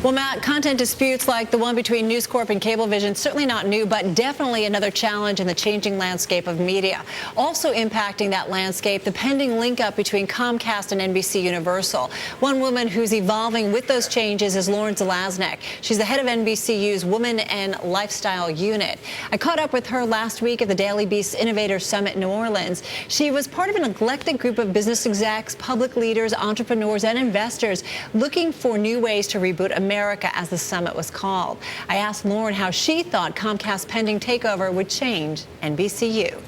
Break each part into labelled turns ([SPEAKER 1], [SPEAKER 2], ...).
[SPEAKER 1] Well, Matt, content disputes like the one between News Corp and Cablevision, certainly not new, but definitely another challenge in the changing landscape of media. Also impacting that landscape, the pending link-up between Comcast and NBC Universal. One woman who's evolving with those changes is Zalaznick. She's the head of NBCU's Women and Lifestyle Unit. I caught up with her last week at the Daily Beast Innovator Summit in New Orleans. She was part of an eclectic group of business execs, public leaders, entrepreneurs, and investors looking for new ways to reboot America, as the summit was called. I asked Lauren how she thought Comcast's pending takeover would change NBCU.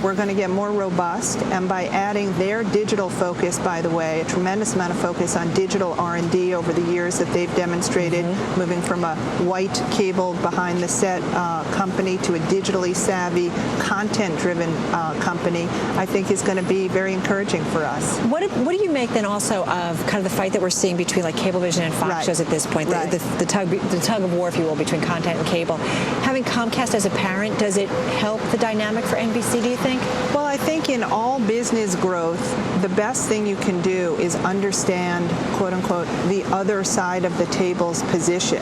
[SPEAKER 2] We're going to get more robust, and by adding their digital focus, by the way, a tremendous amount of focus on digital R&D over the years that they've demonstrated, moving from a white cable behind the set company to a digitally savvy, content-driven company, I think is going to be very encouraging for us.
[SPEAKER 3] What do you make then also of kind of the fight that we're seeing between like Cablevision and Fox shows at this point, the tug of war, if you will, between content and cable? Having Comcast as a parent, does it help the dynamic for NBC, do you think?
[SPEAKER 2] Well, I think in all business growth, the best thing you can do is understand, quote unquote, the other side of the table's position.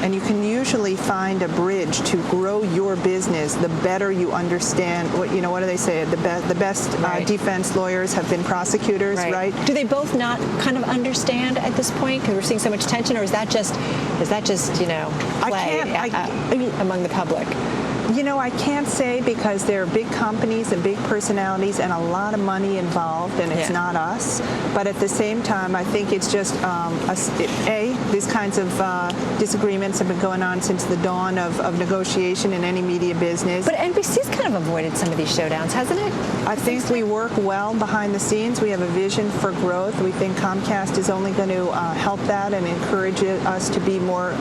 [SPEAKER 2] And you can usually find a bridge to grow your business the better you understand what do they say? The best defense lawyers have been prosecutors, right?
[SPEAKER 3] Do they both not kind of understand at this point because we're seeing so much tension, or is that just play among the public?
[SPEAKER 2] I can't say, because there are big companies and big personalities and a lot of money involved, and it's not us. But at the same time, I think it's just, these kinds of disagreements have been going on since the dawn of negotiation in any media business.
[SPEAKER 3] But NBC's kind of avoided some of these showdowns, hasn't it?
[SPEAKER 2] I think we work well behind the scenes. We have a vision for growth. We think Comcast is only going to help that and encourage us to be more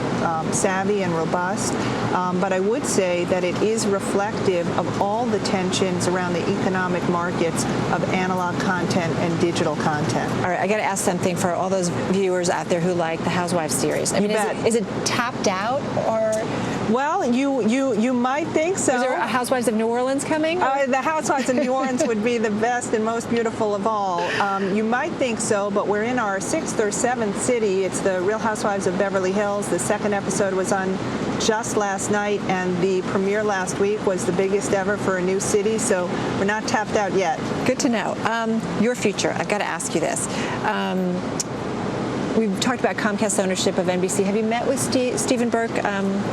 [SPEAKER 2] savvy and robust. But I would say that it is reflective of all the tensions around the economic markets of analog content and digital content.
[SPEAKER 3] All right, I got to ask something for all those viewers out there who like the Housewives series. I mean, is it tapped out, or?
[SPEAKER 2] Well, you might think so.
[SPEAKER 3] Is there a Housewives of New Orleans coming?
[SPEAKER 2] The Housewives of New Orleans would be the best and most beautiful of all. You might think so, but we're in our 6th or 7th city. It's the Real Housewives of Beverly Hills. The second episode was on just last night, and the premiere last week was the biggest ever for a new city, so we're not tapped out yet.
[SPEAKER 3] Good to know. Your future, I've got to ask you this. We've talked about Comcast ownership of NBC. Have you met with Stephen Burke,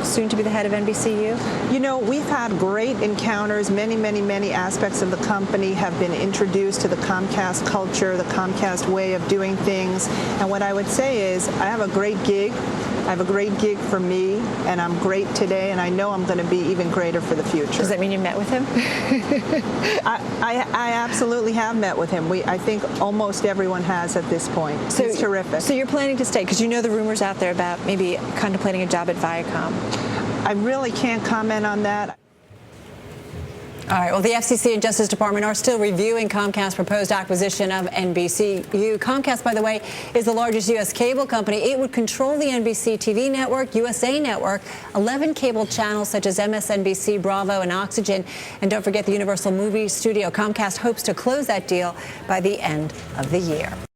[SPEAKER 3] soon to be the head of NBCU?
[SPEAKER 2] We've had great encounters. Many aspects of the company have been introduced to the Comcast culture, the Comcast way of doing things. And what I would say is I have a great gig. I have a great gig for me, and I'm great today, and I know I'm going to be even greater for the future.
[SPEAKER 3] Does that mean you met with him?
[SPEAKER 2] I absolutely have met with him. I think almost everyone has at this point. So, he's terrific.
[SPEAKER 3] So you're planning to stay, because you know the rumors out there about maybe contemplating a job at Viacom.
[SPEAKER 2] I really can't comment on that.
[SPEAKER 1] All right, well, the FCC and Justice Department are still reviewing Comcast's proposed acquisition of NBCU. Comcast, by the way, is the largest U.S. cable company. It would control the NBC TV network, USA Network, 11 cable channels such as MSNBC, Bravo, and Oxygen. And don't forget the Universal Movie Studio. Comcast hopes to close that deal by the end of the year.